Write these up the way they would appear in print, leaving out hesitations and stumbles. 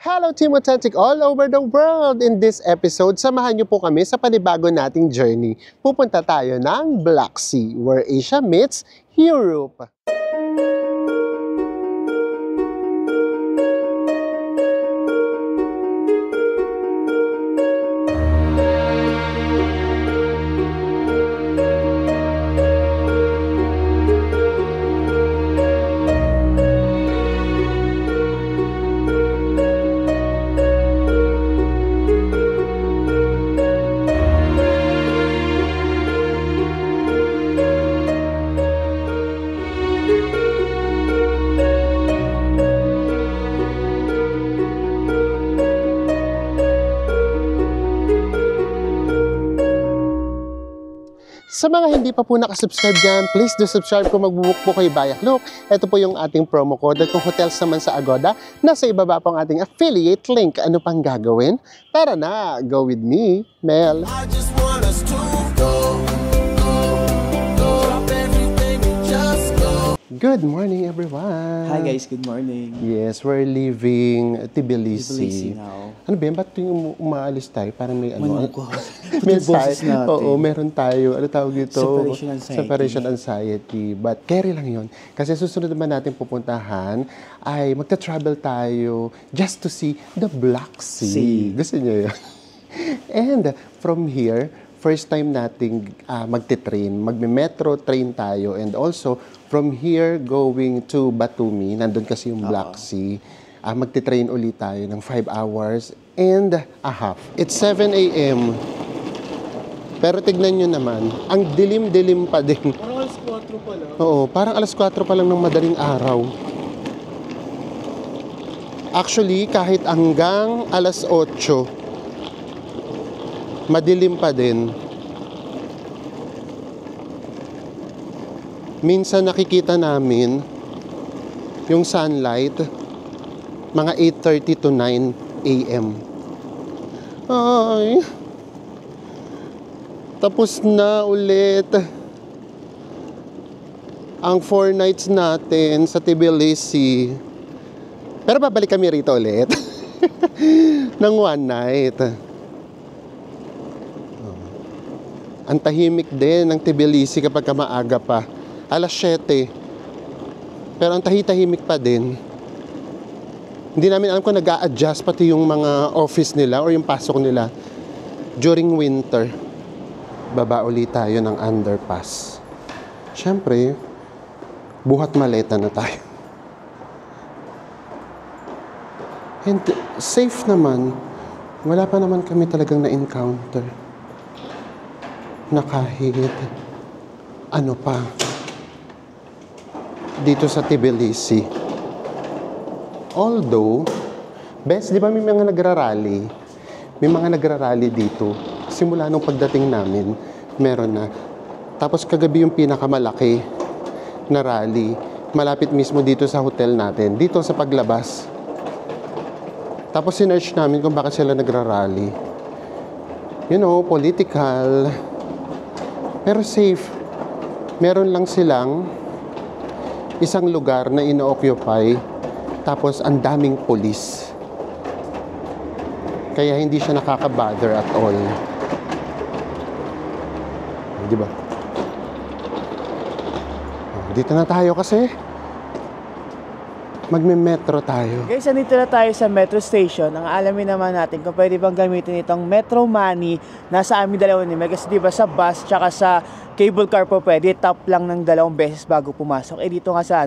Hello Team Authentic all over the world! In this episode, samahan niyo po kami sa panibago nating journey. Pupunta tayo ng Black Sea, where Asia meets Europe. Sa mga hindi pa po nakasubscribe dyan, please do subscribe kung magbubook po kayo via Klook. Ito po yung ating promo code. At kung hotels naman sa Agoda, nasa ibaba po ang ating affiliate link. Ano pang gagawin? Tara na! Go with me, Mel! I just want us to go. Drop everything and just go. Good morning, everyone! Hi guys, good morning. Yes, we're leaving Tbilisi. Tbilisi now. Ano ba yan? Ba't yung umaalis tayo? Parang may ano? May boses natin. Oo, meron tayo. Ano tawag dito? Separation anxiety. Separation anxiety. But carry lang yun. Kasi susunod naman natin pupuntahan ay magta-travel tayo just to see the Black Sea. Gusto niyo yun? And from here, first time nating magte-train. Magme-metro train tayo. And also, from here going to Batumi, nandun kasi yung Black Sea. Magte-train ulit tayo ng 5 hours and a half. It's 7 a.m. Pero tignan nyo naman, ang dilim-dilim pa din. Parang alas 4 pa lang. Oo, parang alas 4 pa lang ng madaling araw. Actually, kahit hanggang alas 8, madilim pa din. Minsan nakikita namin yung sunlight mga 8:30 to 9 a.m. Ay. Tapos na ulit ang 4 nights natin sa Tbilisi. Pero babalik kami rito ulit ng 1 night. Ang tahimik din ng Tbilisi kapag maaga pa. Alas 7. Pero ang tahimik pa din. Hindi namin alam kung nag-a-adjust pati yung mga office nila or yung pasok nila during winter. Baba ulit tayo ng underpass. Siyempre, buhat maleta na tayo. And safe naman. Wala pa naman kami talagang na-encounter na kahit ano pa dito sa Tbilisi. Although, best, di ba may mga nagrarally? May mga nagrarally dito. Simula nung pagdating namin, meron na. Tapos kagabi yung pinakamalaki na rally, malapit mismo dito sa hotel natin, dito sa paglabas. Tapos sinearch namin kung bakit sila nagrarally. You know, political. Pero safe. Meron lang silang isang lugar na ino-occupy. Tapos, ang daming polis. Kaya hindi siya nakaka-bother at all. Di ba? Dito na tayo kasi. Magme-metro tayo. Guys, nandito na tayo sa metro station. Ang alamin naman natin kung pwede bang gamitin itong Metro Money. Nasa amin dalawa ni Mel. Kasi diba sa bus tsaka sa cable car po pwede. Tap lang ng 2 beses bago pumasok. Eh dito nga sa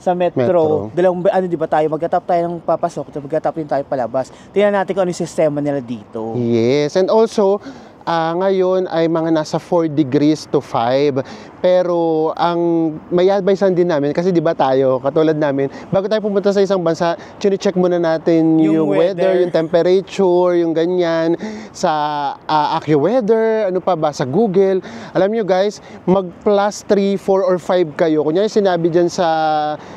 sa metro. Dalawang, di ba tayo, magka-tap tayo ng papasok, magka-tap din tayo palabas. Tingnan natin kung ano yung sistema nila dito. Yes, and also, ngayon ay mga nasa 4 degrees to 5. Pero ang may advice din namin, kasi di ba tayo, katulad namin, bago tayo pumunta sa isang bansa, chine-check muna natin yung weather, yung temperature, yung ganyan, sa AccuWeather, ano pa ba, sa Google. Alam nyo guys, mag plus 3, 4, or 5 kayo. Kunyari sinabi dyan sa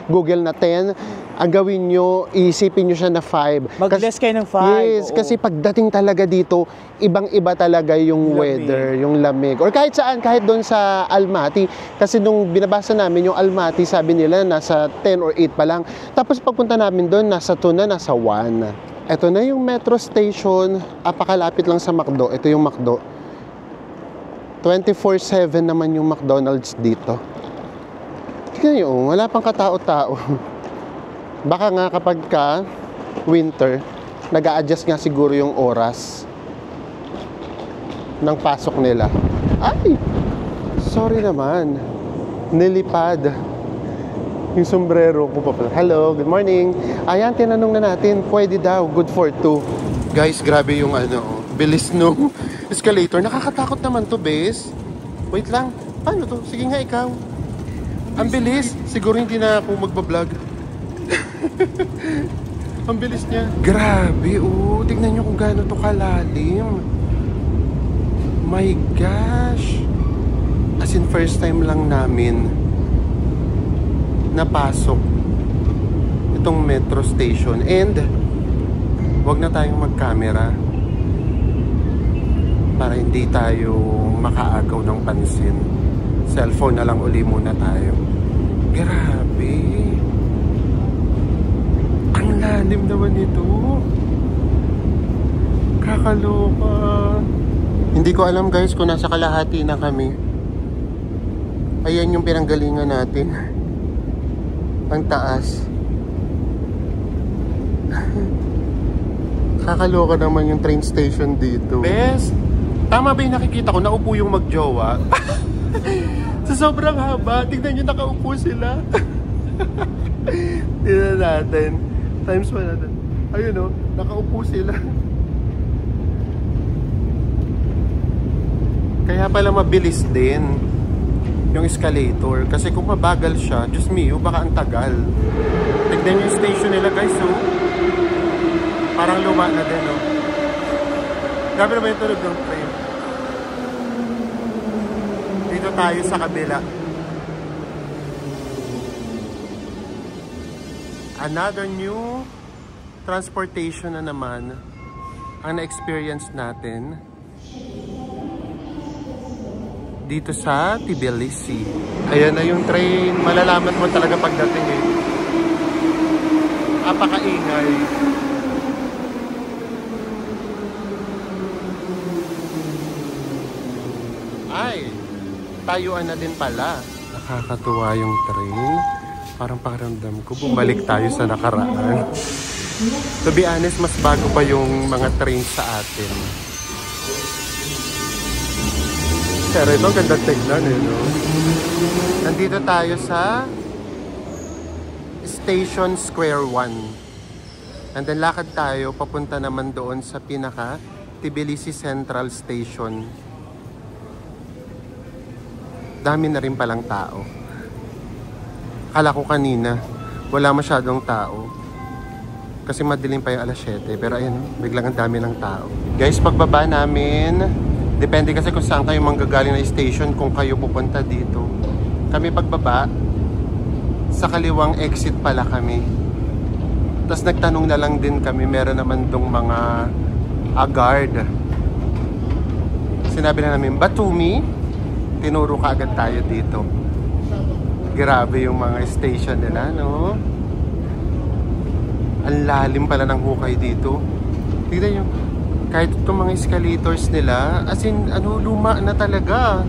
Google na 10, ang gawin nyo, isipin nyo siya na 5. Mag-less kayo ng 5. Yes, kasi pagdating talaga dito, ibang-iba talaga yung weather, yung lamig. Or kahit saan, kahit doon sa Almaty. Kasi nung binabasa namin yung Almaty, sabi nila nasa 10 or 8 pa lang. Tapos pagpunta namin doon, nasa 2 na, nasa 1. Ito na yung metro station. Apakalapit lang sa McDo. Ito yung McDo. 24/7 naman yung McDonald's dito. Tignan nyo, wala pang katao-tao. Baka nga kapag ka winter, nag-a-adjust nga siguro yung oras ng pasok nila. Ay! Sorry naman. Nilipad yung sombrero ko pa pala. Hello, good morning. Ayan, tinanong na natin. Pwede daw, good for 2. Guys, grabe yung bilis nung escalator. Nakakatakot naman to, bes. Wait lang. Paano to? Sige nga, ikaw. Ang bilis. Siguro hindi na ako magbablog. Ang bilis niya. Grabe, oh. Tignan nyo kung gaano to kalalim. My gosh. As in, first time lang namin napasok itong metro station. And, wag na tayong mag-camera para hindi tayo makaagaw ng pansin. Cellphone na lang uli muna tayo. Grabe. Ang lalim naman ito. Kakaloka. Hindi ko alam guys kung nasa kalahati na kami. Ayan yung pinanggalingan natin. Ang taas. Kakaloka naman yung train station dito. Best! Tama ba yung nakikita ko? Naupo yung magjowa. Sa sobrang haba. Tignan nyo, nakaupo sila. Tignan natin. Times 1 natin. Ayun o, nakaupo sila. Kaya pala mabilis din yung escalator. Kasi kung mabagal siya, Diyos mio, baka ang tagal. Tignan yung station nila guys, oh. Parang luma na din, oh. Grabe naman yung tunog ng train. Dito tayo sa kabila. Another new transportation na naman ang na-experience natin dito sa Tbilisi. Ayan na yung train. Malalaman mo talaga pagdating eh. Apakaingay. Ay, tayuan na din pala. Nakakatuwa yung train. Parang pakiramdam ko, bumalik tayo sa nakaraan. To be honest, mas bago pa yung mga train sa atin. Pero ito, ganda tignan eh, no? Nandito tayo sa Station Square 1. And then lakad tayo, papunta naman doon sa pinaka Tbilisi Central Station. Dami na rin palang tao. Akala ko kanina, wala masyadong tao. Kasi madilim pa yung alas 7. Pero ayun, biglang ang dami ng tao. Guys, pagbaba namin, depende kasi kung saan kayo manggagaling na station kung kayo pupunta dito. Kami pagbaba, sa kaliwang exit pala kami. Tapos nagtanong na lang din kami, meron naman dong mga guard. Sinabi na namin, Batumi, tinuro ka agad tayo dito. Grabe yung mga station nila, no? Ang lalim pala ng hukay dito. Tignan nyo, kahit itong mga escalators nila, as in, luma na talaga.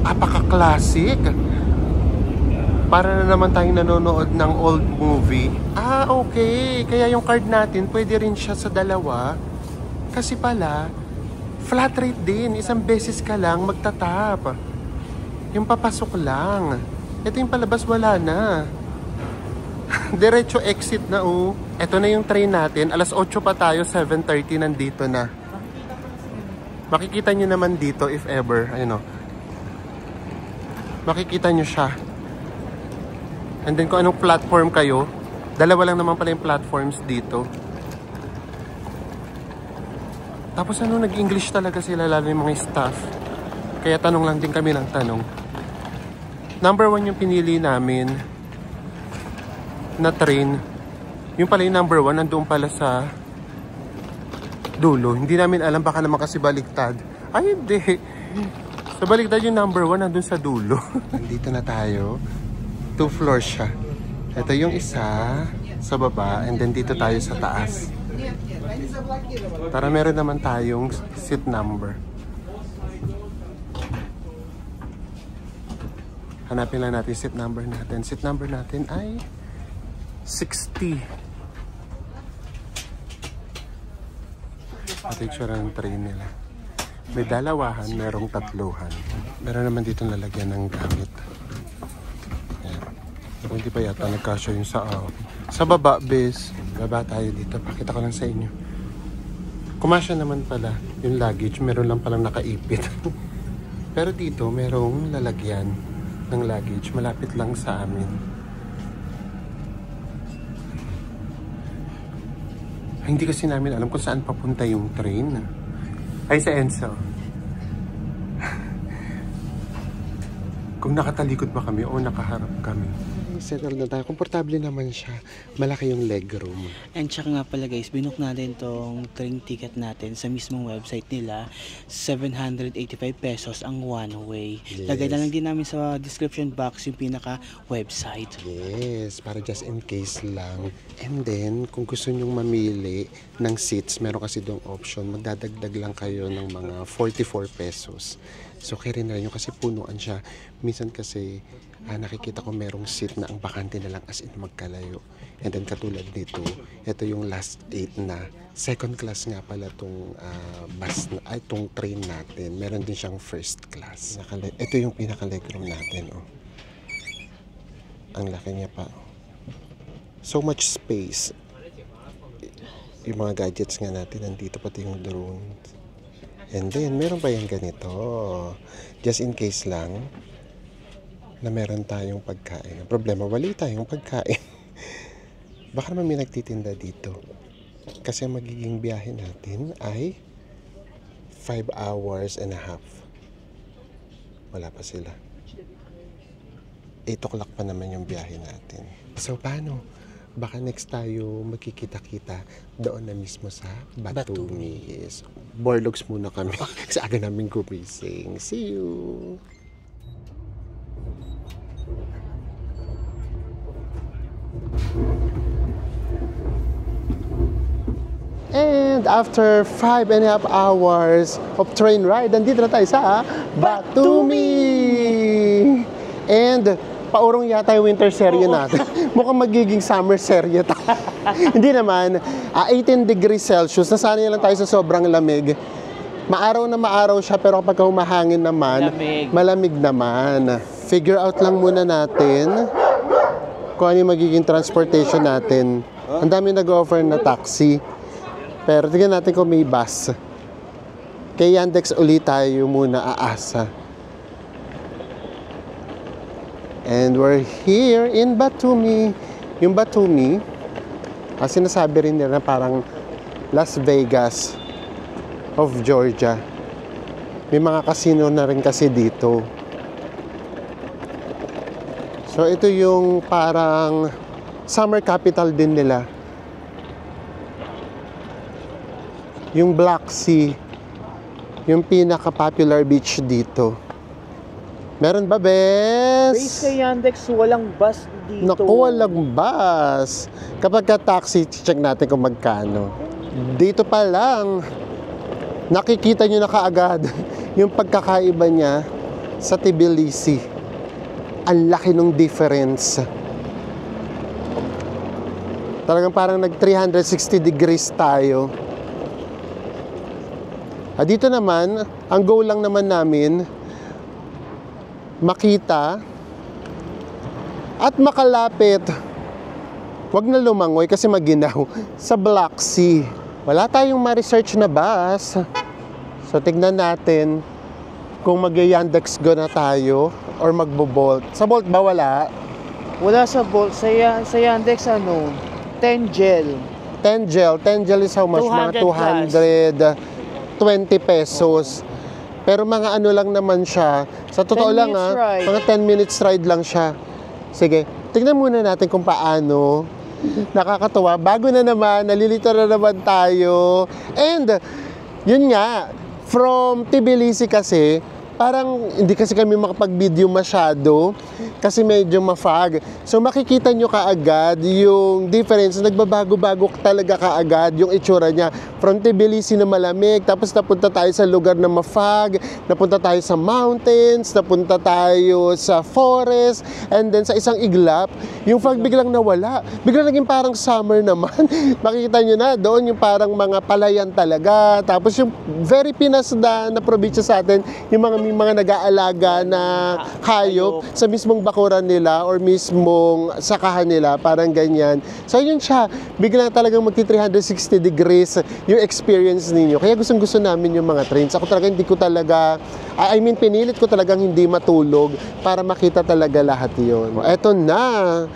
Apaka-classic. Para na naman tayong nanonood ng old movie. Ah, okay. Kaya yung card natin, pwede rin siya sa dalawa. Kasi pala, flat rate din. Isang beses ka lang magtatap. Yung papasok lang. Ito yung palabas, wala na. Diretso exit na, oh. Ito na yung train natin. Alas 8 pa tayo, 7:30 nandito na. Makikita nyo naman dito if ever. Ayun, oh. Makikita nyo siya. And then kung anong platform kayo, dalawa lang naman pala yung platforms dito. Tapos nag-English talaga sila, lalo yung mga staff. Kaya tanong lang din kami ng tanong. Number 1 yung pinili namin na train. Yung pala yung number 1, nandoon pala sa dulo. Hindi namin alam, baka naman kasi baliktad. Ay, hindi. Sa baliktad yung number 1, nandun sa dulo. Nandito na tayo. 2 floors siya. Ito yung isa sa baba and then dito tayo sa taas. Para meron naman tayong seat number. Hanapin lang natin seat number natin. Seat number natin ay 60. Ito yung tsura ng train nila. May dalawahan, merong tatluhan. Meron naman dito lalagyan ng gamit. Kung hindi pa yata nagkasya yung sa baba, base. Baba tayo dito. Pakita ko lang sa inyo. Kumasya naman pala yung luggage. Meron lang palang nakaipit. Pero dito, merong lalagyan ng luggage. Malapit lang sa amin. Hindi kasi namin alam kung saan papunta yung train. Ay, sa Enso. Kung nakatalikod ba kami o nakaharap kami. Settle na tayo. Komportable naman siya. Malaki yung legroom. And tsaka nga pala guys, binook natin tong train ticket natin sa mismong website nila. 785 pesos ang one way. Yes. Lagay na lang din namin sa description box yung pinaka website. Yes, para just in case lang. And then, kung gusto nyong mamili ng seats, meron kasi doong option. Magdadagdag lang kayo ng mga 44 pesos. So, kaya rin na yun kasi punuan siya. Minsan kasi, nakikita ko merong seat na ang bakante na lang as in magkalayo. And then katulad nito, ito yung last 8 na. Second class nga pala itong itong train natin. Meron din siyang first class. Ito yung pinaka-legroom natin. Oh. Ang laki niya pa. So much space. Yung mga gadgets nga natin, nandito pati yung drone. And then, meron pa yung ganito. Just in case lang, na meron tayong pagkain. Ang problema, wala tayong pagkain. Baka naman may nagtitinda dito. Kasi ang magiging biyahe natin ay 5 hours and a half. Wala pa sila. 8 o'clock pa naman yung biyahe natin. So, paano? Baka next tayo magkikita-kita doon na mismo sa Batumi. Yes. Borlogs muna kami. Kasi aga namin gumising. See you! And after 5.5 hours of train ride, nandito na tayo sa Batumi! And paurong yata yung winter serye natin. Mukhang magiging summer serye tayo. Hindi naman, 18 degrees Celsius. Nasanay lang tayo sa sobrang lamig. Maaraw na maaraw siya, pero kapag humahangin naman, malamig naman. Figure out lang muna natin kung ano yung magiging transportation natin. Ang dami nag-offer na taxi. Pero tignan natin kung may bus. Kay Yandex ulit tayo muna aasa. And we're here in Batumi. Yung Batumi, sinasabi rin nila na parang Las Vegas of Georgia. May mga casino na rin kasi dito. So ito yung parang summer capital din nila. Yung Black Sea, yung pinaka-popular beach dito. Meron ba, Bes? Based kay Yandex, walang bus dito. Naku, walang bus. Kapag ka-taxi, check natin kung magkano. Dito pa lang, nakikita nyo na kaagad yung pagkakaiba niya sa Tbilisi. Ang laki ng difference. Talagang parang nag 360 degrees tayo. Dito naman, ang goal lang naman namin, makita at makalapit. Huwag na lumangoy kasi maginaw sa Black Sea. Wala tayong ma-research na bus. So, tignan natin kung mag-Yandex go na tayo or magbo-Bolt. Sa Bolt ba wala? Wala sa Bolt. Sa Yandex, 10 gel. 10 gel. 10 gel is how much? Mga 220 pesos. Pero mga ano lang naman siya. Sa totoo lang mga 10 minutes ride lang siya. Sige, tignan muna natin kung paano. Nakakatuwa. Bago na naman, nalilito na naman tayo. And, yun nga, from Tbilisi kasi, parang hindi kasi kami makapag-video masyado kasi medyo mafag. So makikita nyo kaagad yung difference. Nagbabago-bago talaga kaagad yung itsura niya. From Tbilisi na malamig, tapos napunta tayo sa lugar na mafag, napunta tayo sa mountains, napunta tayo sa forest, and then sa isang iglap, yung fog biglang nawala. Biglang naging parang summer naman. Makikita nyo na, doon yung parang mga palayan talaga. Tapos yung very Pinas na probinsya sa atin, yung mga nag-aalaga na hayop sa mismong bakuran nila or mismong sakahan nila, parang ganyan. So yun siya, biglang talagang magti 360 degrees yung experience ninyo. Kaya gustong-gusto namin yung mga trains. Ako talaga hindi ko talaga, pinilit ko talagang hindi matulog para makita talaga lahat yun. Eto na,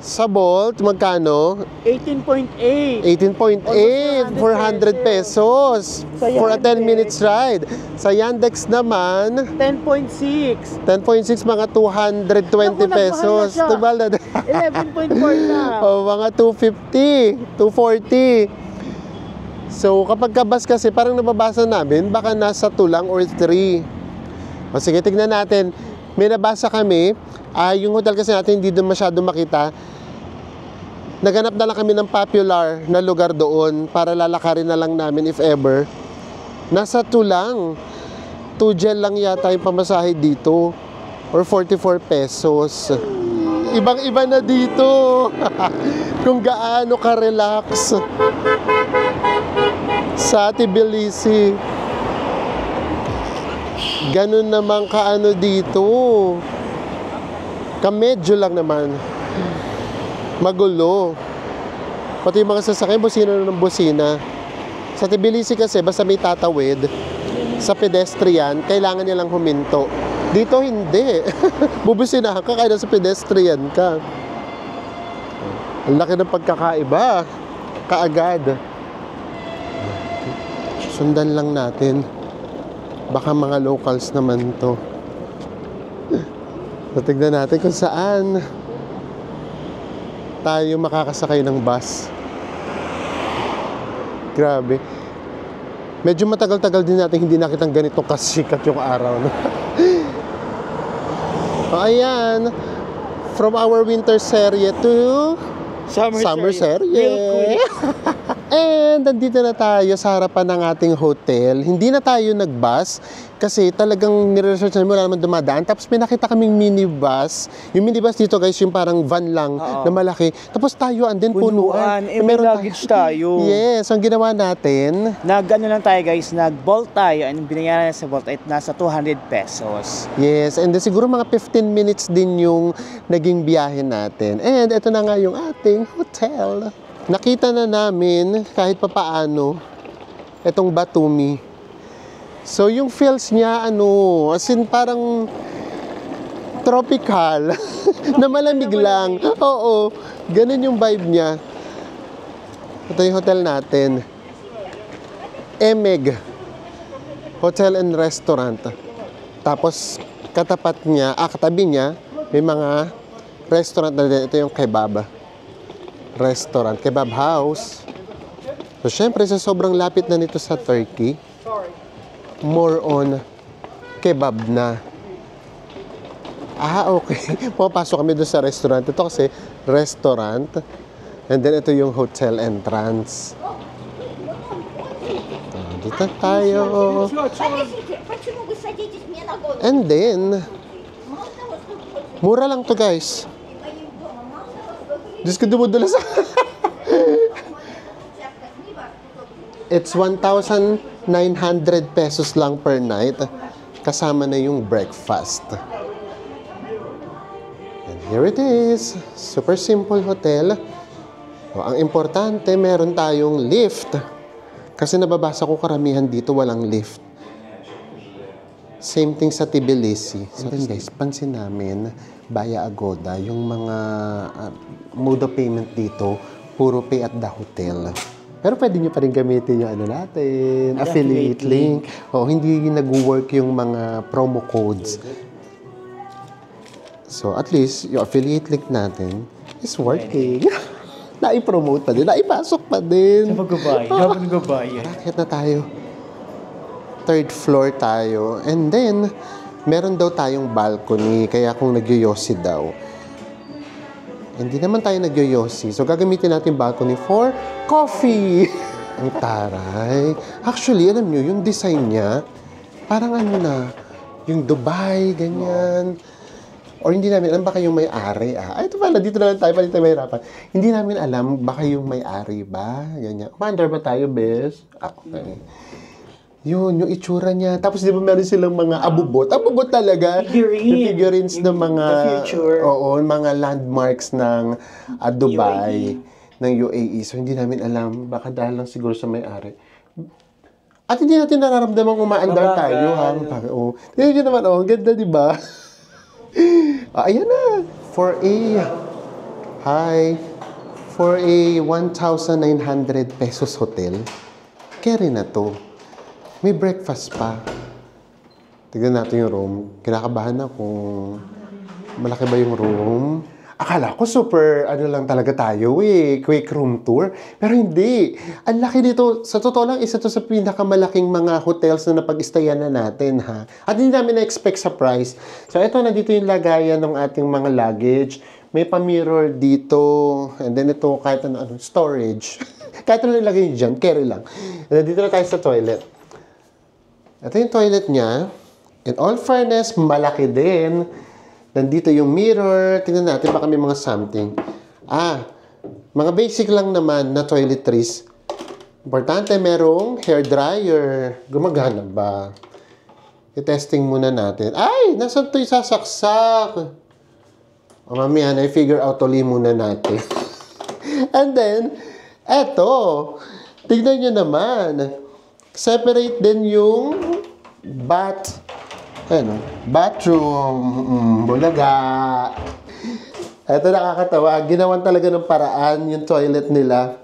sa Bolt, magkano? 18.8. 18.8, 400 pesos Sa for a 10 Yandex. minutes ride. Sa Yandex naman, 10.6. 10.6, mga 220 Naku, pesos. nagmahal na siya. Diba? 11.4 na. O, mga 250, 240. So, kapag kabas kasi, parang nababasa namin, baka nasa 2 lang or 3. O, sige, tignan natin. May nabasa kami, yung hotel kasi natin hindi doon masyado makita. Naganap na lang kami ng popular na lugar doon para lalakarin na lang namin if ever. Nasa 2 lang. 2 gel lang yata yung pamasahe dito. Or 44 pesos. Ibang-iba na dito. Kung gaano ka-relax sa Tbilisi. Ganun naman kaano dito. Kamedyo lang naman. Magulo. Pati yung mga sasakyan, busina na ng busina. Sa Tbilisi kasi, basta may tatawid, sa pedestrian, kailangan nilang huminto. Dito hindi. Bubusinahan ka kaya sa pedestrian ka. Ang laki ng pagkakaiba. Kaagad. Sundan lang natin. Baka mga locals naman to. So, tignan natin kung saan tayo makakasakay ng bus. Grabe. Medyo matagal-tagal din natin hindi nakitang ganito kasikat yung araw. No? O, ayan. From our winter serye to summer serye. Real quick. And nandito na tayo sa harapan ng ating hotel. Hindi na tayo nag-bus kasi talagang nire-research namin wala naman dumadaan. Tapos may nakita kaming minibus. Yung minibus dito guys, yung parang van lang na malaki. Tapos tayo andin punuan. May luggage tayo. Yes, ang ginawa natin. Nag-ano lang tayo guys, nag-Bolt tayo. Ang binayaran sa Bolt ay nasa 200 pesos. Yes, and then siguro mga 15 minutes din yung naging biyahe natin. And ito na nga yung ating hotel. Nakita na namin kahit papaano itong Batumi. So yung feels niya as in parang tropical na malamig lang. Oo, ganun yung vibe niya. Ito yung hotel natin. Emeg Hotel and Restaurant. Tapos katapat niya, katabi niya may mga restaurant na din. Ito yung kebab restaurant, kebab house. So, syempre, sa sobrang lapit na nito sa Turkey, more on kebab na. Okay. Pumapasok kami doon sa restaurant. Ito kasi, restaurant. And then, ito yung hotel entrance. Dito tayo. And then, mura lang to guys. Diyos ko dumudulas. It's 1,900 pesos lang per night. Kasama na yung breakfast. And here it is. Super simple hotel. Ang importante, meron tayong lift. Kasi nababasa ko karamihan dito walang lift. Same thing sa Tbilisi. So then guys, pansin namin, via Agoda, yung mga mode of payment dito, puro pay at the hotel. Pero pwede nyo pa rin gamitin yung natin, affiliate link. Hindi nag-work yung mga promo codes. So at least, yung affiliate link natin is working. Nai-promote pa din, naipasok pa din. Habang nagbabayad. Bakit na tayo? 3rd floor tayo. And then, meron daw tayong balcony, kaya kung nagyoyosi daw. Hindi naman tayo nagyoyosi. So, gagamitin natin yung balcony for coffee. Ang taray. Actually, alam nyo, yung design niya, parang ano na, yung Dubai, ganyan. Or hindi namin alam, baka yung may-ari, Ay, ito pala, dito na lang tayo, pala tayo mahirapan. Hindi namin alam, baka yung may-ari ba? Ganyan. Commander ba tayo, bes? Okay. Yun, yung itsura niya. Tapos di ba meron silang mga abubot? Abubot talaga. Figurines ng mga, oo, mga landmarks ng Dubai, ng UAE. So hindi namin alam, baka dahil lang siguro sa may-ari. At hindi natin nararamdaman umaandar tayo, ha? Oo. Tignan nyo naman, oh, ganda, di ba? Ayan na. For a 1,900 pesos hotel, carry na to. May breakfast pa. Tignan natin yung room. Kinakabahan na kung malaki ba yung room. Akala ko super, ano lang talaga tayo quick room tour. Pero hindi. Ang laki dito. Sa totoo lang, isa to sa pinakamalaking mga hotels na napag-istayan na natin, ha. At hindi namin na-expect sa price. So, ito, nandito yung lagayan ng ating mga luggage. May pa-mirror dito. And then ito, kahit ano storage. Kahit ano nilagay nyo dyan, carry lang. And then, dito na tayo sa toilet. Ito yung toilet niya. In all fairness, malaki din. Nandito yung mirror. Tingnan natin, baka may mga something. Mga basic lang naman na toiletries. Importante, merong hair dryer. Gumagana ba? I-testing muna natin. Ay! Nasaan ito isasaksak? Mamaya na, i-figure out ulit muna natin. And then, eto. Tignan nyo naman. Separate din yung bathroom. Bulaga. Ito nakakatawa. Ginawan talaga ng paraan yung toilet nila.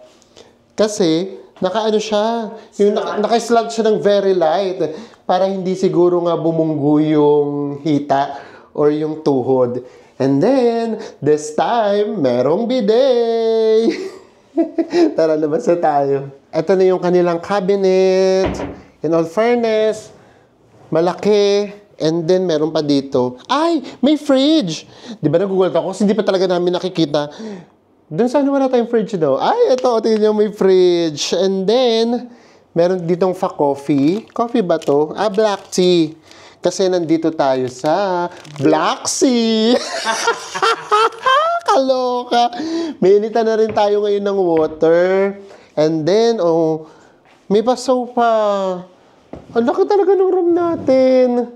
Kasi, nakaano siya. Yung naka-slot siya ng very light. Para hindi siguro nga bumunggo yung hita or yung tuhod. And then, this time, merong bidet. Tara, labas na tayo. Ito na yung kanilang cabinet. In all fairness, malaki. And then, meron pa dito. Ay! May fridge! Di ba nagugulat ako? Kasi hindi pa talaga namin nakikita. Doon sana wala tayong fridge daw. Ay, ito. Tingnan nyo, may fridge. And then, meron ditong coffee. Coffee ba to? Black tea. Kasi nandito tayo sa Black Sea. Kaloka. May initan na rin tayo ngayon ng water. And then, may baso pa. Ang laki talaga ng room natin.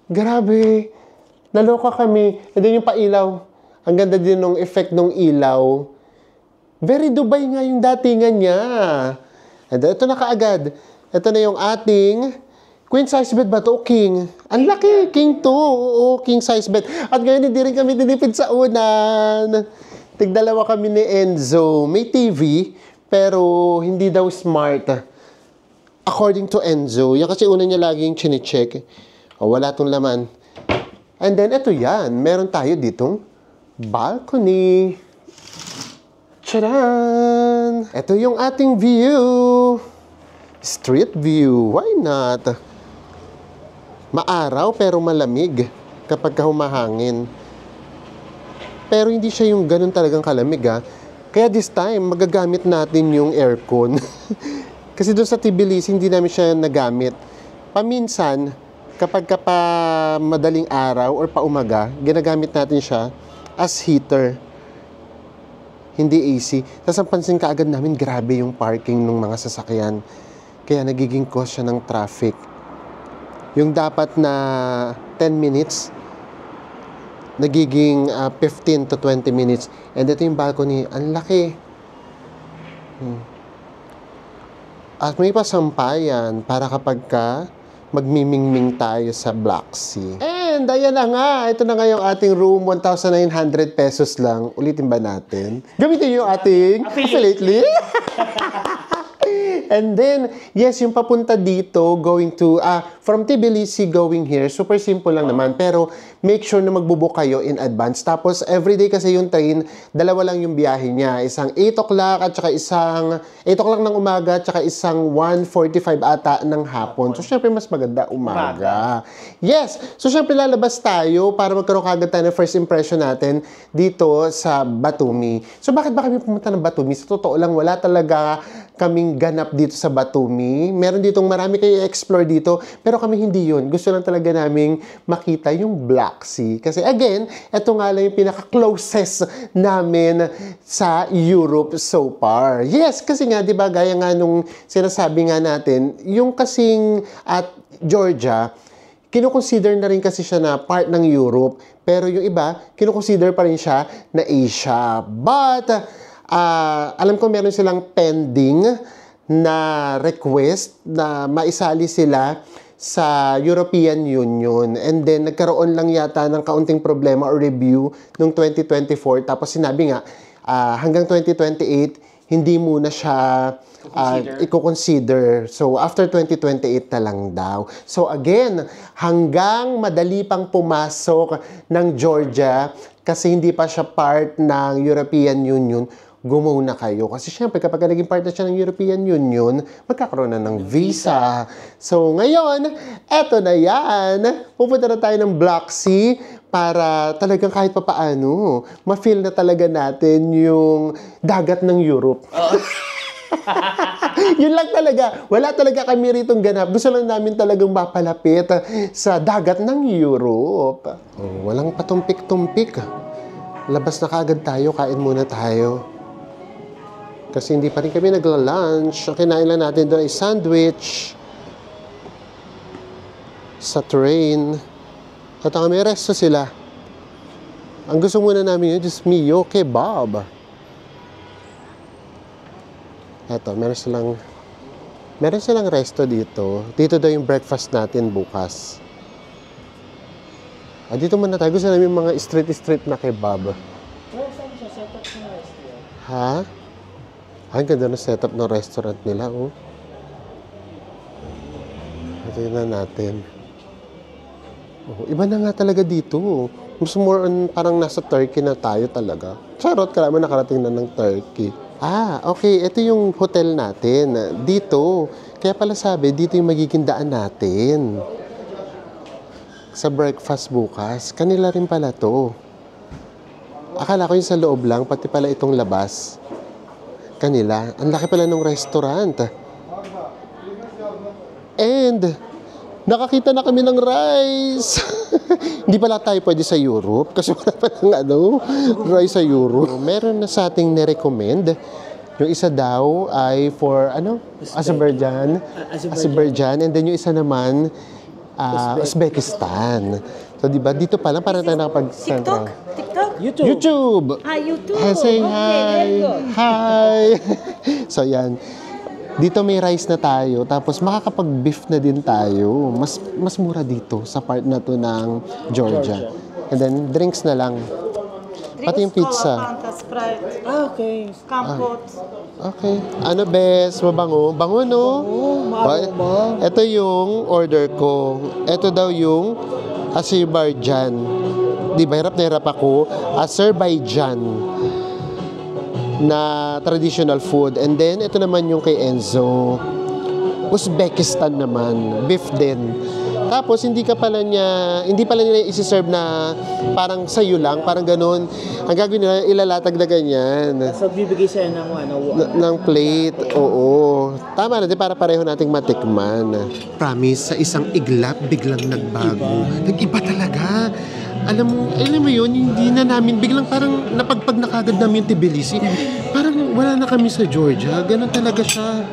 Grabe. Naloka kami. And then yung pailaw. Ang ganda din ng effect ng ilaw. Very Dubai nga yung datingan niya. And then, ito na kaagad. Ito na yung ating queen size bed ba to? King. Ang laki. King to. Oo, king size bed. At ngayon, hindi rin kami dinipid sa unan. Tigdalawa kami ni Enzo. May TV, pero hindi daw smart. According to Enzo. Yan kasi una niya laging chine-check. Wala tong laman. And then, ito yan. Meron tayo ditong balcony. Tcharan! Ito yung ating view. Street view. Why not? Maaraw pero malamig kapag humahangin. Pero hindi siya yung ganun talagang kalamig, Kaya this time, magagamit natin yung aircon. Kasi doon sa Tbilisi, hindi namin siya nagamit. Paminsan, kapag madaling araw or paumaga, ginagamit natin siya as heater. Hindi AC. Tapos ang pansin kaagad namin, grabe yung parking ng mga sasakyan. Kaya nagiging cause siya ng traffic. Yung dapat na 10 minutes, nagiging 15 to 20 minutes. And ito yung balcony, ang laki. At may pasampayan para kapag magmimingming tayo sa Black Sea. And ayan na nga, ito na nga yung ating room, 1,900 pesos lang. Ulitin ba natin? Gamitin yung ating affiliately. And then, yes, yung papunta dito, going to, from Tbilisi going here, super simple lang naman. Pero, make sure na magbubook kayo in advance. Tapos, everyday kasi yung train, dalawa lang yung biyahe niya. Isang 8 o'clock at saka isang 8 o'clock ng umaga at saka isang 1:45 ata ng hapon. So, syempre, mas maganda umaga. Yes! So, syempre, lalabas tayo para magkaroon kagad tayo ng first impression natin dito sa Batumi. So, bakit ba kami pumunta ng Batumi? Sa totoo lang, wala talaga kaming ganap dito sa Batumi. Meron ditong marami kayo explore dito, pero kami hindi yun. Gusto lang talaga naming makita yung Black Sea. Kasi again, ito nga lang yung pinaka-closest namin sa Europe so far. Yes, kasi nga, di ba, gaya nga nung sinasabi nga natin, yung kasing at Georgia, kinukonsider na rin kasi siya na part ng Europe, pero yung iba, kinukonsider pa rin siya na Asia. But, alam ko meron silang pending na request na maisali sila sa European Union. And then, nagkaroon lang yata ng kaunting problema or review noong 2024. Tapos sinabi nga, hanggang 2028, hindi muna siya i-consider. So, after 2028 na lang daw. So, again, hanggang madali pang pumasok ng Georgia kasi hindi pa siya part ng European Union, gumuna kayo. Kasi syempre, kapag naging part na siya ng European Union, magkakaroon na ng visa. So, ngayon, eto na yan. Pupunta na tayo ng Black Sea para talagang kahit papaano, ma-feel na talaga natin yung dagat ng Europe. Yun lang talaga. Wala talaga kami ritong ganap. Gusto lang namin talagang mapalapit sa dagat ng Europe. Oh, walang patumpik-tumpik. Labas na kaagad tayo. Kain muna tayo. Kasi hindi pa rin kami nagla-lunch. Ang kinain lang natin doon ay sandwich sa train. At may resto sila. Ang gusto muna namin yun, just Mio Kebab. Eto, meron silang resto dito. Dito daw yung breakfast natin bukas. Dito muna tayo. Gusto namin mga street na kebab. Saan siya? Setup ng restaurant? Ha? Ang ganda ng setup ng restaurant nila, oh. Tingnan natin. Oh, iba na nga talaga dito. Mas more on parang nasa Turkey na tayo talaga. Charot, kailangan nakarating na ng Turkey. Okay. Ito yung hotel natin. Dito. Kaya pala sabi, dito yung magiging daan natin. Sa breakfast bukas. Kanila rin pala to. Akala ko yung sa loob lang, pati pala itong labas. Kanila. Ang laki pala ng restaurant. And, nakakita na kami ng rice. Hindi pala tayo pwede sa Europe kasi wala pa ng rice sa Europe. Meron na sa ating nirecommend. Yung isa daw ay for, Azerbaijan. And then yung isa naman, Uzbekistan. So, di ba? Dito pa lang para tayo nakapag-central. TikTok? YouTube. YouTube! YouTube. Say Okay, hi! very good. Hi! So, yan. Dito may rice na tayo, tapos makakapag-beef na din tayo. Mas mura dito sa part na to ng Georgia. And then, drinks na lang. Pati yung pizza. Fanta, Sprite, Okay. Campot. Okay. Ano, bes? Mabango? Bango, no? mabango. Ito yung order ko. Ito daw yung Azerbaijan. Di ba, hirap na hirap ako. Azerbaijan na traditional food. And then, ito naman yung kay Enzo. Uzbekistan naman. Beef din. Tapos, hindi pala nila isi-serve na parang sayo lang, parang ganun. Ang gagawin nila, ilalatag na ganyan. So, bibigay sa'yo ng Ng plate, oo. Tama na, di para pareho nating matikman. Promise, sa isang iglap, biglang nagbago. Nag-iba talaga. Alam mo yun, hindi na namin, biglang parang napagpag na kagad namin yung Tbilisi. Parang wala na kami sa Georgia. Ganun talaga siya.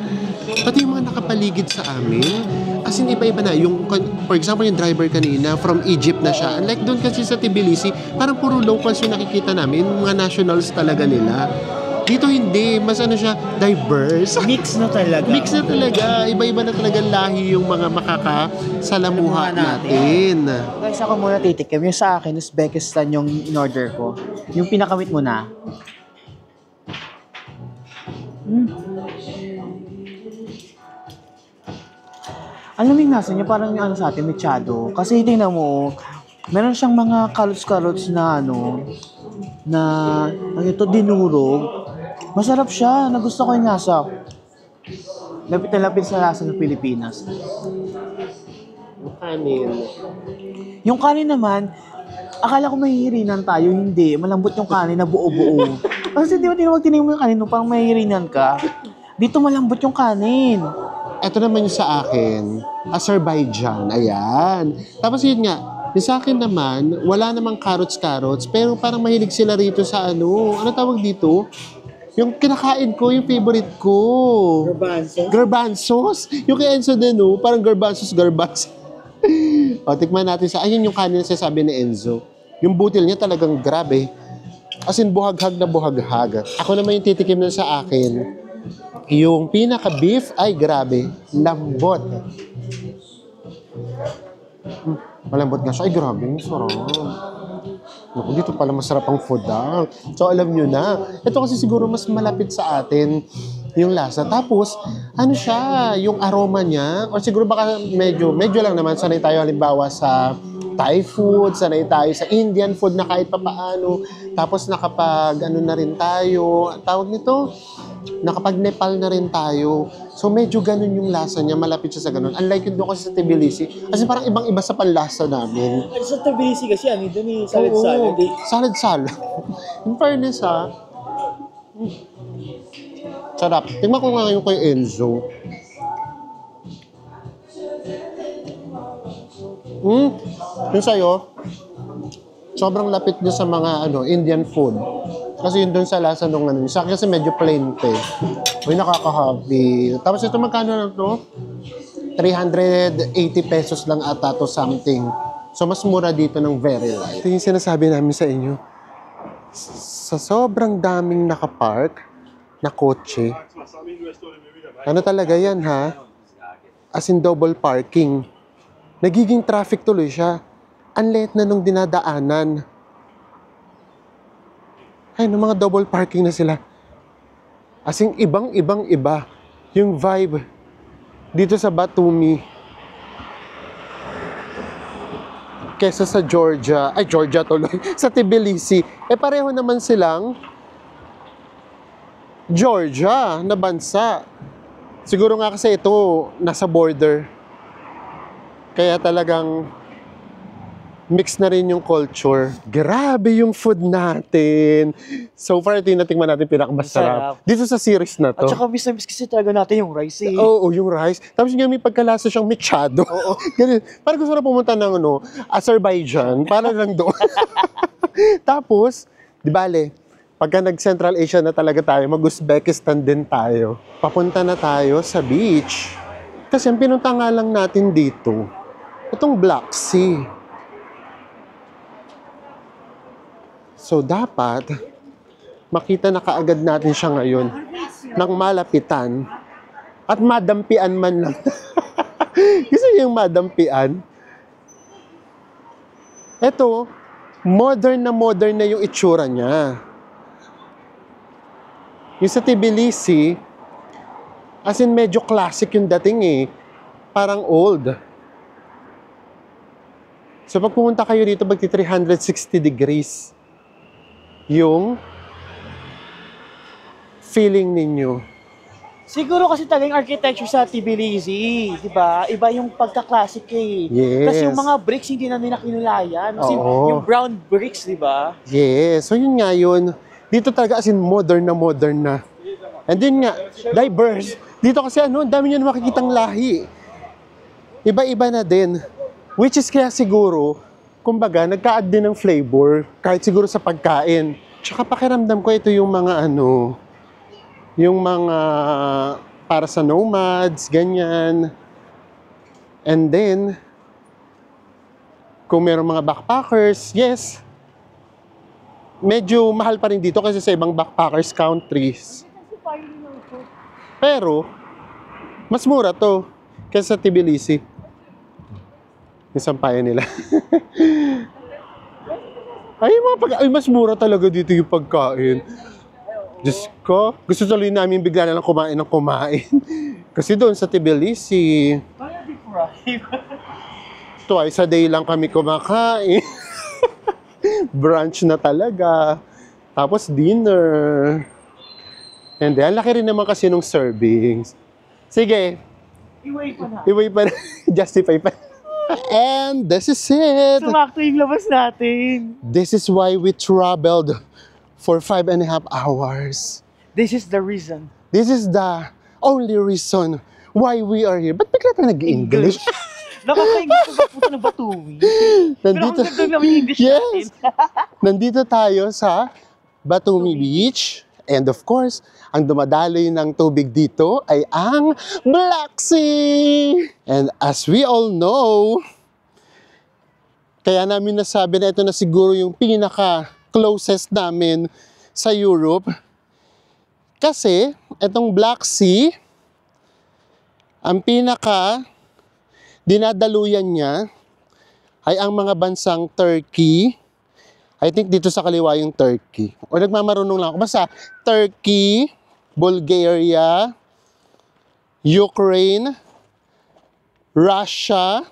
Pati yung mga nakapaligid sa amin, as in iba-iba na. Yung, for example, yung driver kanina, from Egypt na siya. Unlike doon kasi sa Tbilisi, parang puro locals yung nakikita namin, mga nationals talaga nila. Dito hindi, mas siya, diverse. Mix na talaga. Mix na talaga. Iba-iba na talaga lahi yung mga makakasalamuha natin. Guys, ako muna titikim. Yung sa akin, Uzbekistan yung in-order ko. Yung pinakamit mo na. Alam mo yung nasa niya, parang yung ano sa atin, mechado. Kasi tingnan mo, meron siyang mga karots-karots na ano ito, dinurog. Masarap siya, nagusto ko yung lasa. Lapit na lapit sa lasa ng Pilipinas. Yung kanin. Yung kanin naman, akala ko mahihirinan tayo, hindi. Malambot yung kanin na buo-buo. Kasi di ba tinawag mo yung kanin, no, parang mahihirinan ka. Dito malambot yung kanin. Ito naman yung sa akin, Azerbaijan. Ayan. Tapos yun nga, yung sa akin naman, wala namang carrots, pero parang mahilig sila rito sa ano tawag dito? Yung kinakain ko, yung favorite ko. Garbanzos. Yung kay Enzo din, no? Parang garbanzos. O, tikman natin sa, ayun yung kanin na sasabi ni Enzo. Yung butil niya talagang grabe. As in, buhaghag na buhaghag. Ako naman yung titikim na sa akin. Yung pinaka-beef, ay grabe. Lambot. Malambot nga siya. Ay grabe, sarap. Naku, dito pala masarap ang food So alam nyo na. Ito kasi siguro mas malapit sa atin yung lasa. Tapos, ano siya, yung aroma niya, o siguro baka medyo lang naman, sanay tayo halimbawa sa Thai food, sanay tayo sa Indian food na kahit papaano. Tapos nakapag, ano na rin tayo, tawag nito, nakapag Nepal na rin tayo. So medyo ganun yung lasa niya, malapit siya sa ganun. Unlike yun doon kasi sa Tbilisi, kasi parang ibang-iba sa panlasa namin. Sa Tbilisi kasi, ano, doon yung Salad-salad. Salad-salad. In fairness sarap. Tingnan ko nga ngayon kay Enzo. Yung sa'yo, sobrang lapit niya sa mga Indian food. Kasi yun dun sa lasa nung sa akin kasi medyo plain pa eh. Uy, nakaka-happy. Tapos ito magkano lang to? 380 pesos lang ata to something. So mas mura dito ng very light. Ito yung sinasabi namin sa inyo. Sa sobrang daming nakapark na kotse, ano talaga yan ha? As in double parking. Nagiging traffic tuloy siya. Ang liit na nung dinadaanan. Ay, ng mga double parking na sila. As in, ibang-iba yung vibe dito sa Batumi kesa sa Georgia. Ay, Georgia tuloy. Sa Tbilisi. Eh, pareho naman silang Georgia na bansa. Siguro nga kasi ito, nasa border. Kaya talagang mix na rin yung culture. Grabe yung food natin. So far, ito yung natingman natin pinakamasarap. Dito sa series na to. At saka miss na miss kasi talaga natin yung rice eh. Oo, yung rice. Tapos yung may pagkalasa siyang mechado. Oo. Ganun. Parang gusto na pumunta ng Azerbaijan. Para lang doon. Tapos, di bale, pagka nag-Central Asia na talaga tayo, mag-Uzbekistan din tayo. Papunta na tayo sa beach. Kasi ang pinunta nga lang natin dito, itong Black Sea. So, dapat makita na kaagad natin siya ngayon ng malapitan at madampian man lang. Kasi yung madampian, eto, modern na yung itsura niya. Yung sa Tbilisi, as in medyo classic yung dating eh. Parang old. So pag pumunta kayo dito, magti 360 degrees yung feeling ninyo. Siguro kasi talagang architecture sa Tbilisi, di ba? Iba yung pagka-classic eh. Yes. Kasi yung mga bricks hindi na nila kinulayan. Kasi Oo. yung brown bricks, di ba? Yes. So yun nga yun. Dito talaga as in modern na. And then nga, diverse. Dito kasi ang dami nyo na makikitang lahi. Iba-iba na din. Which is kaya siguro, kumbaga, nagka-add din ng flavor, kahit siguro sa pagkain. Tsaka pakiramdam ko ito yung mga yung mga para sa nomads, ganyan. And then, kung meron mga backpackers, yes, medyo mahal pa rin dito kasi sa ibang backpackers countries. Pero, mas mura to kaysa sa Tbilisi. Yung sampayan nila. Ay, mas mura talaga dito yung pagkain. Diyos ko, gusto tuloy namin bigla na lang kumain ng kumain. Kasi doon sa Tbilisi, Right. Twice a day lang kami kumakain. Brunch na talaga. Tapos dinner. And then, laki rin naman kasi nung servings. Sige, Iway pa na. iway pa justify pa. And this is it. Sumakto yung labas natin. This is why we traveled for 5.5 hours. This is the reason. This is the only reason why we are here. Ba't bigla tayo nag-English? Nakaka-English ko ba puto ng Batumi? Pero ang ganda naman yung English natin. Yes! Nandito tayo sa Batumi Beach. And of course, ang dumadaloy ng tubig dito ay ang Black Sea! And as we all know, kaya namin nasabi na ito na siguro yung pinaka-closest namin sa Europe. Kasi, itong Black Sea, ang pinaka-dinadaluyan niya ay ang mga bansang Turkey. I think dito sa kaliwa yung Turkey. O nagmamarunong lang ako. Basta Turkey, Bulgaria, Ukraine, Russia,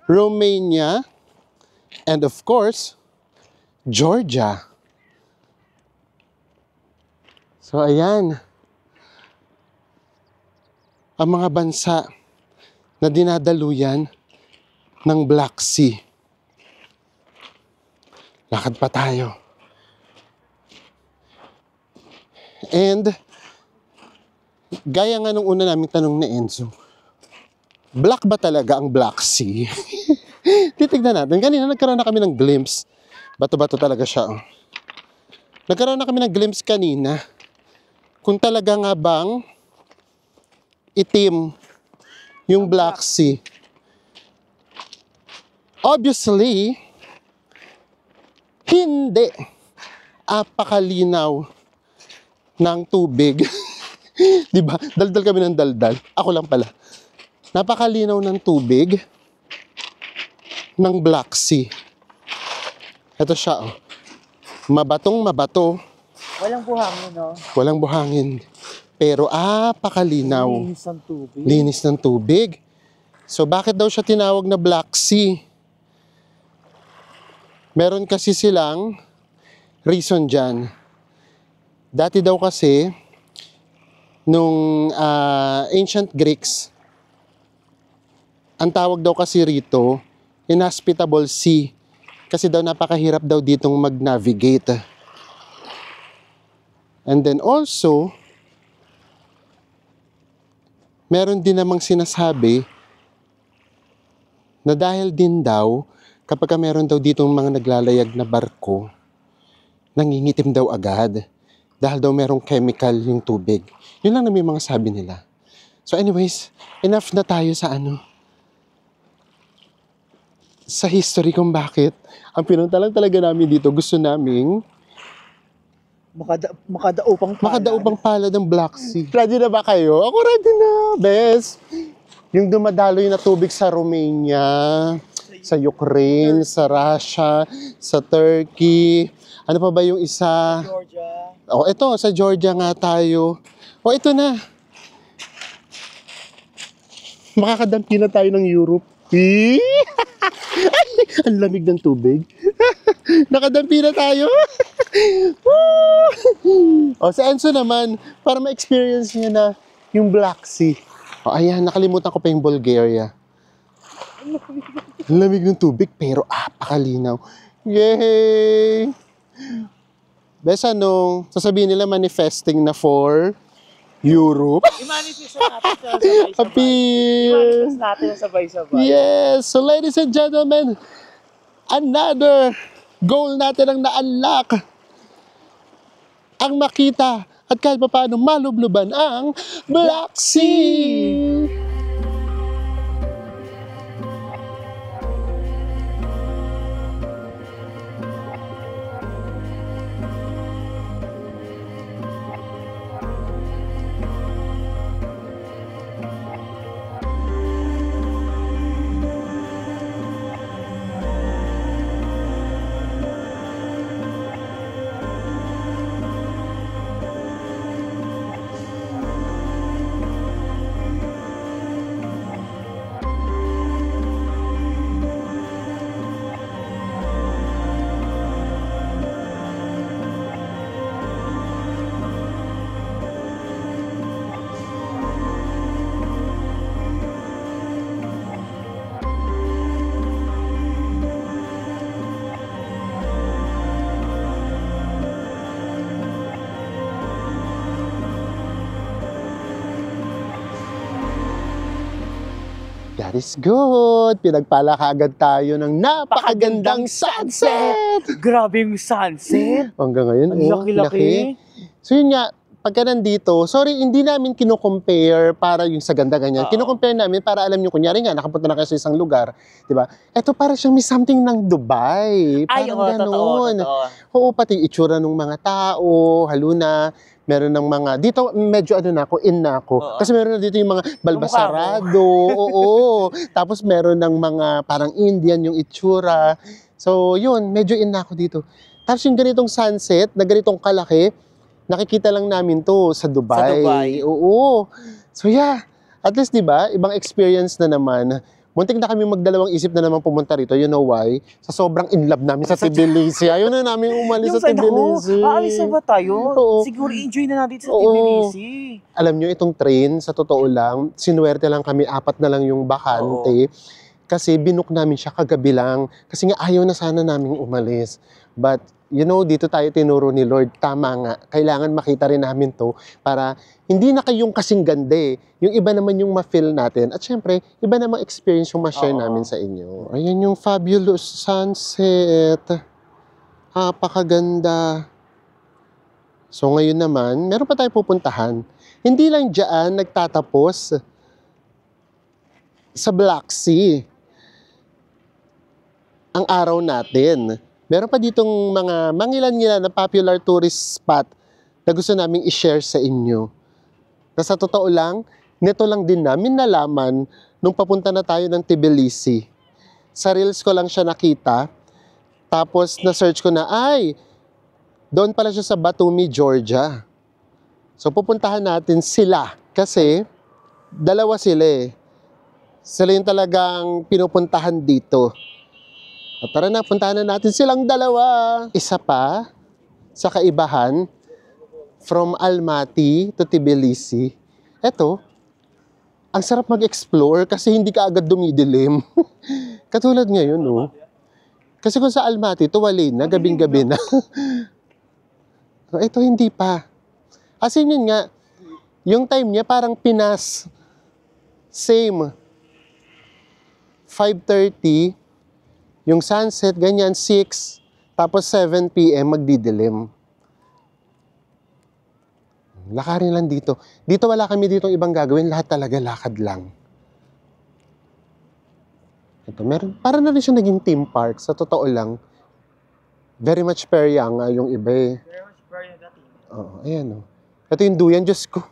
Romania, and of course, Georgia. So ayan, ang mga bansa na dinadaluyan ng Black Sea. Lakad pa tayo. And, gaya nga nung una naming tanong ni Enzo, black ba talaga ang Black Sea? Titignan natin. Kanina nagkaroon na kami ng glimpse. Bato-bato talaga siya. Oh. Nagkaroon na kami ng glimpse kanina kung talaga nga bang itim yung Black Sea. Obviously, hindi. Apakalinaw ng tubig. Diba? Daldal kami ng daldal. Ako lang pala. Napakalinaw ng tubig ng Black Sea. Ito siya, oh. Mabatong mabato. Walang buhangin, no? Walang buhangin. Pero apakalinaw. Linis ng tubig. Linis ng tubig. So bakit daw siya tinawag na Black Sea? Meron kasi silang reason dyan. Dati daw kasi, nung ancient Greeks, ang tawag daw kasi rito, inhospitable sea. Kasi daw napakahirap daw ditong mag-navigate. And then also, meron din namang sinasabi na dahil din daw, kapag meron daw ditong mga naglalayag na barko, nangingitim daw agad. Dahil daw merong chemical yung tubig. Yun lang na may mga sabi nila. So anyways, enough na tayo sa sa history kung bakit ang pinunta lang talaga namin dito, gusto naming makadaupang palad ng Black Sea. Ready na ba kayo? Ako ready na, bes. Yung dumadaloy na tubig sa Romania, sa Ukraine, sa Russia, sa Turkey. Ano pa ba yung isa? Georgia. Oh, ito, sa Georgia nga tayo. Oh, ito na. Makakadampi na tayo ng Europe. Ay, ang lamig ng tubig. Nakadampi na tayo. O, sa Enzo naman, para ma-experience niya na yung Black Sea. O, ayan, nakalimutan ko pa yung Bulgaria. Ang lamig ng tubig, pero apakalinaw. Yay! Bes, sasabihin nila manifesting na for Europe. I-manifest natin sa sabay-sabay. Appear! I-manifest natin sa sabay-sabay. Yes! So ladies and gentlemen, another goal natin ang na-unlock. Ang makita at kahit pa paano malubluban ang Black Sea! God is good. Pinagpala kaagad tayo ng napakagandang sunset. Grabe yung sunset. Hanggang ngayon, Ang laki-laki. So yun nga, pagka nandito, sorry, hindi namin kino-compare para yung sa ganda ganyan. Kino-compare namin para alam nyo, kunyari nga, nakapunta na kayo sa isang lugar, di ba? Eto para siyang may something ng Dubai. Ay, Parang oo, ganon. totoo. Oo, pati itsura ng mga tao, haluna, meron ng mga, dito medyo ano na ako, in na ako. Oo. Kasi meron na dito yung mga balbasarado, oo. Tapos meron ng mga parang Indian yung itsura. So yun, medyo in na ako dito. Tapos yung ganitong sunset, na ganitong kalaki, nakikita lang namin to sa Dubai. Sa Dubai. Oo. So yeah, at least 'di ba, ibang experience na naman. Muntik na kami magdalawang isip na naman pumunta rito. You know why? Sa sobrang in love namin sa Tbilisi. Ayaw na namin umalis sa Tbilisi. Aalis na ba tayo? Oo. Siguro enjoy na natin sa Oo. Tbilisi. Alam nyo, itong train, sa totoo lang, sinuwerte lang kami, 4 na lang yung bakante. Kasi binook namin siya kagabi lang. Kasi nga ayaw na sana naming umalis. But, you know, dito tayo tinuro ni Lord, tama nga, kailangan makita rin namin to para hindi na kayong kasing ganda eh. Yung iba naman yung ma-feel natin. At syempre, iba namang experience yung ma-share namin sa inyo. Ayan yung fabulous sunset. Napakaganda. So ngayon naman, meron pa tayo pupuntahan. Hindi lang dyan nagtatapos sa Black Sea ang araw natin. Meron pa ditong mga mangilan-ngilan na popular tourist spot na gusto naming i-share sa inyo. Na sa totoo lang, nito lang din namin nalaman nung papunta na tayo ng Tbilisi. Sa reels ko lang siya nakita. Tapos na-search ko na, ay, doon pala siya sa Batumi, Georgia. So pupuntahan natin sila kasi dalawa sila eh. Sila yung talagang pinupuntahan dito. At tara na, puntahan na natin silang dalawa. Isa pa sa kaibahan from Almaty to Tbilisi. Eto, ang sarap mag-explore kasi hindi ka agad dumidilim. Katulad ngayon, no? Kasi kung sa Almaty, tuwalin na, gabing-gabi na. Ito hindi pa. As in yun nga, yung time niya parang Pinas. Same. 5:30, yung sunset, ganyan, 6, tapos 7 p.m. magdidilim. Lakarin lang dito. Dito wala kami ditong ibang gagawin, lahat talaga lakad lang. Ito, meron, para na rin siya naging theme park, sa totoo lang. Very much perya nga yung iba eh. Oo, ayan o. Ito yung duyan, Diyos ko.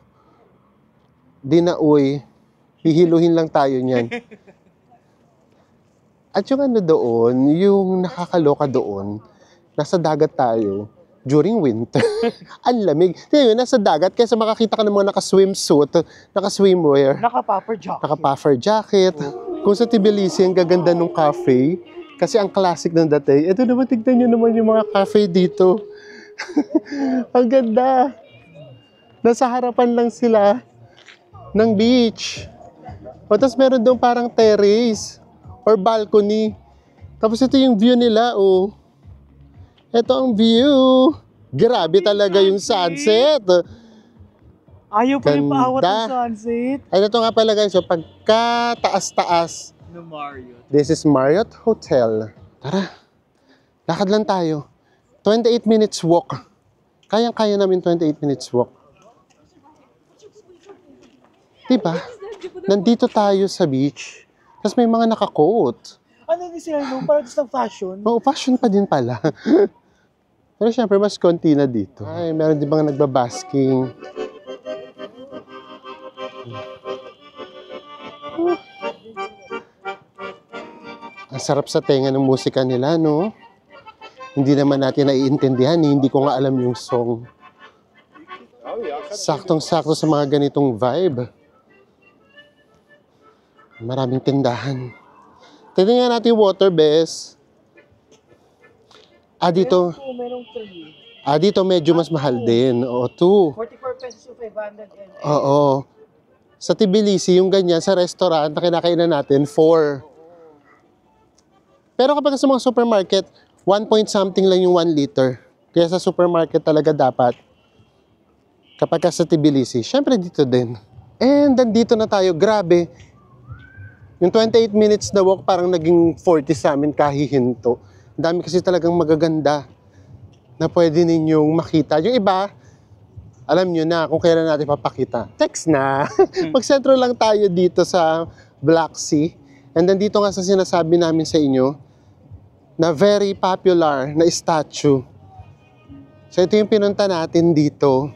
Di na uy, hihiluhin lang tayo niyan. At yung ano doon, yung nakakaloka doon, nasa dagat tayo during winter. Ang lamig. Tingnan nyo, nasa dagat, kaysa makakita ka ng mga naka-swimsuit, naka-swimwear, Naka-puffer jacket. naka-puffer jacket. Kung sa Tbilisi, ang gaganda ng cafe, kasi ang classic ng dati, ito naman, tignan nyo naman yung mga cafe dito. Ang ganda. Nasa harapan lang sila ng beach. O, tapos meron doon parang terrace or balcony. Tapos ito yung view nila, oh. Ito ang view. Grabe talaga yung sunset. Ayaw pa yung paawat Ganda. ng sunset. Ay, ito nga pala guys, so pagka taas-taas, No Marriott. this is Marriott Hotel. Tara, lakad lang tayo. 28 minutes walk. Kayang-kaya namin 28 minutes walk. Diba? Nandito tayo sa beach. Tapos may mga naka-coat. Ano din sila no? Parang gusto ng fashion. Oo, fashion pa din pala. Pero syempre, mas konti na dito. Ay, meron din mga nagbabasking. Ang sarap sa tenga ng musika nila, no? Hindi naman natin naiintindihan, hindi ko nga alam yung song. Saktong-sakto sa mga ganitong vibe. Maraming tindahan. Tingnan natin yung water, bes. Dito. Merong 3. Dito medyo mas mahal din. O, 2. 44 pesos to 500 and Oo. Sa Tbilisi, yung ganyan, sa restaurant na kinakainan natin, 4. Pero kapag sa mga supermarket, 1 point something lang yung 1 liter. Kaya sa supermarket talaga dapat. Kapag sa Tbilisi, syempre dito din. And nandito na tayo, grabe. Yung 28 minutes na walk parang naging 40 sa amin kahihinto. Ang dami kasi talagang magaganda na pwede ninyong makita. Yung iba, alam nyo na kung kailan natin papakita. Text na. Magsentro lang tayo dito sa Black Sea. And then dito nga sa sinasabi namin sa inyo, na very popular na statue. So ito yung pinunta natin dito.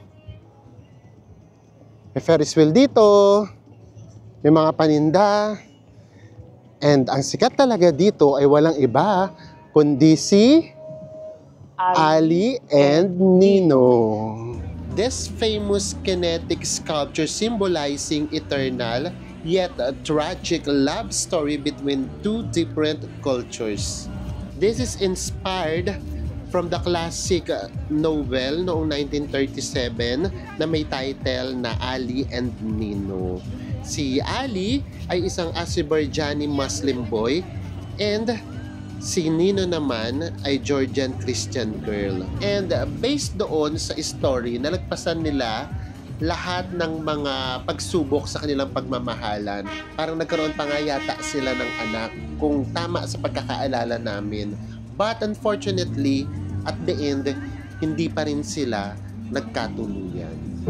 May Ferris wheel dito, may mga paninda, and ang sikat talaga dito ay walang iba, kundi si Ali and Nino. This famous kinetic sculpture symbolizing eternal yet a tragic love story between two different cultures. This is inspired from the classic novel noong 1937 na may title na Ali and Nino. Si Ali ay isang Azerbaijani Muslim boy and si Nino naman ay Georgian Christian girl. And based doon sa story, nalagpasan nila lahat ng mga pagsubok sa kanilang pagmamahalan. Parang nagkaroon pa nga yata sila ng anak kung tama sa pagkakaalala namin. But unfortunately, at the end, hindi pa rin sila nagkatuluyan.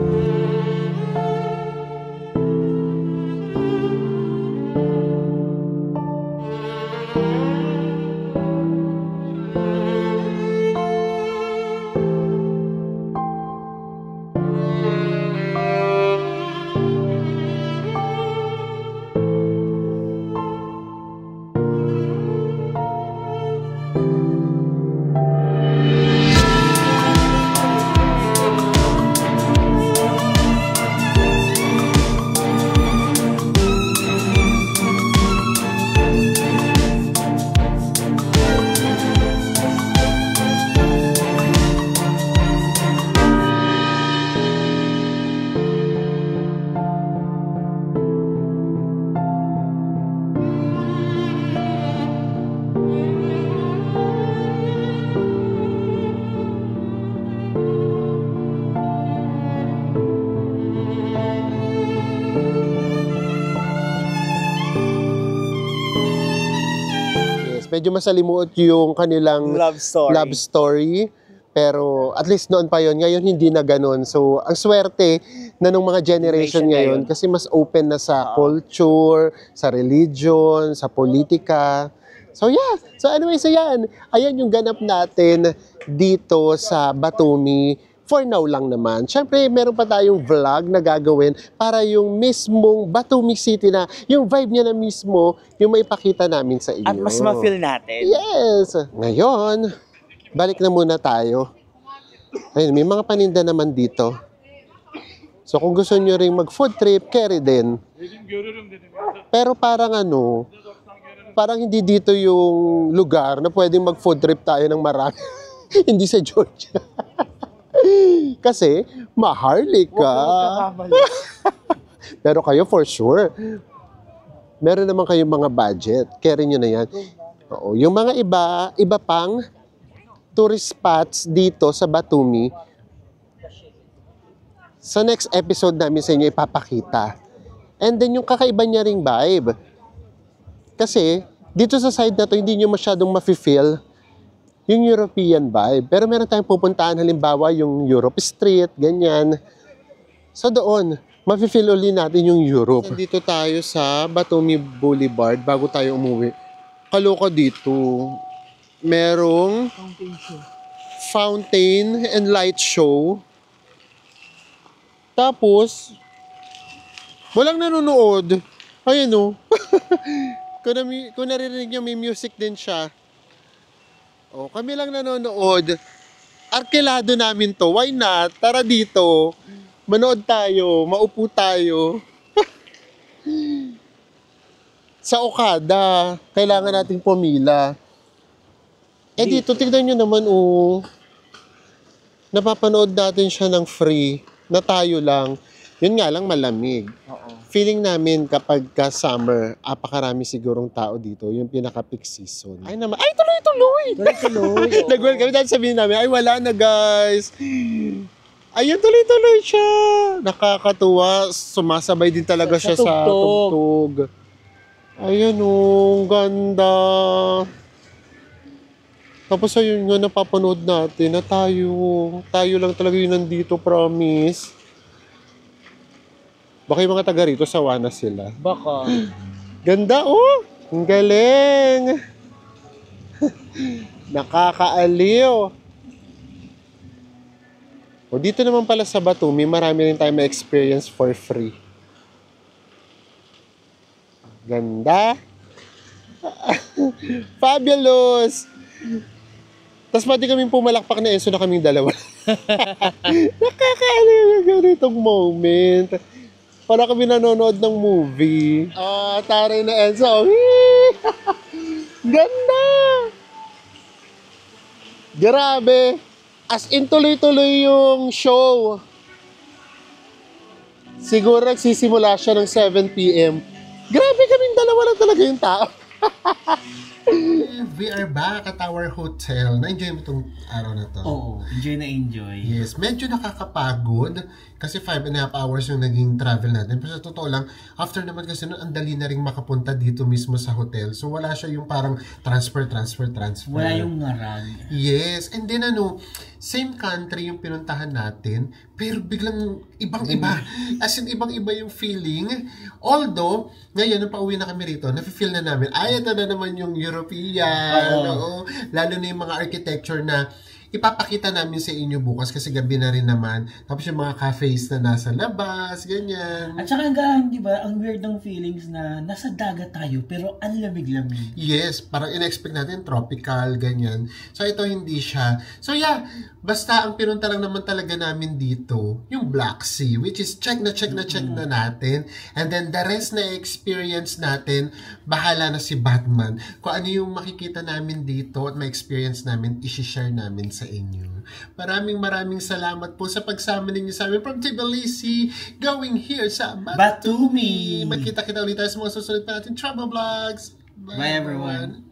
Medyo masalimuot yung kanilang Love story. Pero at least noon pa yon, ngayon hindi na ganun. So ang swerte na nung mga generation ngayon kasi mas open na sa culture, sa religion, sa politika. So yeah, so anyway, so yan. Ayan yung ganap natin dito sa Batumi. For now lang naman. Siyempre, meron pa tayong vlog na gagawin para yung mismong Batumi City na, yung vibe niya na mismo, yung maipakita namin sa inyo. At mas ma-feel natin. Yes! Ngayon, balik na muna tayo. Ayun, may mga paninda naman dito. So kung gusto nyo rin mag-food trip, carry din. Pero parang parang hindi dito yung lugar na pwedeng mag-food trip tayo ng marami. Hindi sa Georgia. Kasi, maharlik ka. Pero kayo for sure. Meron naman kayong mga budget. Carry nyo na yan. Oo. Yung mga iba pang tourist spots dito sa Batumi, sa next episode namin sa inyo ipapakita. And then yung kakaiba niya ring vibe. Kasi, dito sa side na to, hindi nyo masyadong mafe-feel yung European vibe. Pero meron tayong pupuntahan, halimbawa yung Europe Street, ganyan. So doon, mafe-feel uli natin yung Europe. Dito tayo sa Batumi Boulevard bago tayo umuwi. Kaloka dito. Merong fountain and light show. Tapos, walang nanonood. Ayun o. Kung naririnig nyo, may music din siya. Oh, kami lang nanonood. Arkilado namin to. Why not? Tara dito. Manood tayo. Maupo tayo. Sa Okada, kailangan nating pumila. Eh dito, tignan nyo naman, napapanood natin siya ng free. Na tayo lang. Yun nga lang, malamig. Feeling namin kapag ka-summer, apakarami sigurong tao dito. Yung pinaka-peak season. Ay naman, ay tuloy-tuloy! Nag-welcome. Dahil sabihin namin, ay wala na guys. Ayun, tuloy-tuloy siya. Nakakatuwa. Sumasabay din talaga siya sa tugtog. Ayan oh, ganda. Tapos ayun nga, napapanood natin na tayo lang talaga yun nandito, promise. Baka yung mga taga rito, sawa na sila. Baka. Ganda oh! Ang galing! Nakakaaliw! O dito naman pala sa Batumi, marami rin tayo ma-experience for free. Ganda! Fabulous! Tapos pwede kaming pumalakpak na Enzo na kaming dalawa. Nakakaaliw yung ganitong moment. Para kami nanonood ng movie. Taray na Enzo. Ganda! Grabe! As in tuloy-tuloy yung show. Siguro nagsisimula siya ng 7 p.m. Grabe kaming dalawa lang talaga yung tao. We are back at our hotel. Na-enjoy mo itong araw na to? Oo, enjoy na enjoy. Yes, medyo nakakapagod kasi 5.5 hours yung naging travel natin. Pero sa totoo lang, after naman kasi nun, ang dali na rin makapunta dito mismo sa hotel. So wala siya yung parang transfer. Wala yung ngarag. Yes, and then same country yung pinuntahan natin, pero biglang ibang-iba. As in, ibang-iba yung feeling. Although, ngayon, nung pauwi na kami rito, nafe-feel na namin, ito na naman yung European. Oo. Lalo na yung mga architecture na ipapakita namin sa inyo bukas kasi gabi na rin naman. Tapos yung mga cafes na nasa labas, ganyan. At saka hanggang, di ba, ang weird ng feelings na nasa dagat tayo pero ang lamig-lamig. Yes, parang in-expect natin tropical, ganyan. So ito hindi siya. So yeah, basta ang pinunta lang naman talaga namin dito, yung Black Sea, which is check na natin. And then the rest na experience natin, bahala na si Batman. Kung ano yung makikita namin dito at ma-experience namin, isi-share namin sa inyo. Maraming salamat po sa pagsama ninyo sa amin from Tbilisi going here sa Batumi. Magkita-kita ulit tayo sa mga susunod pa natin travel vlogs. Bye everyone.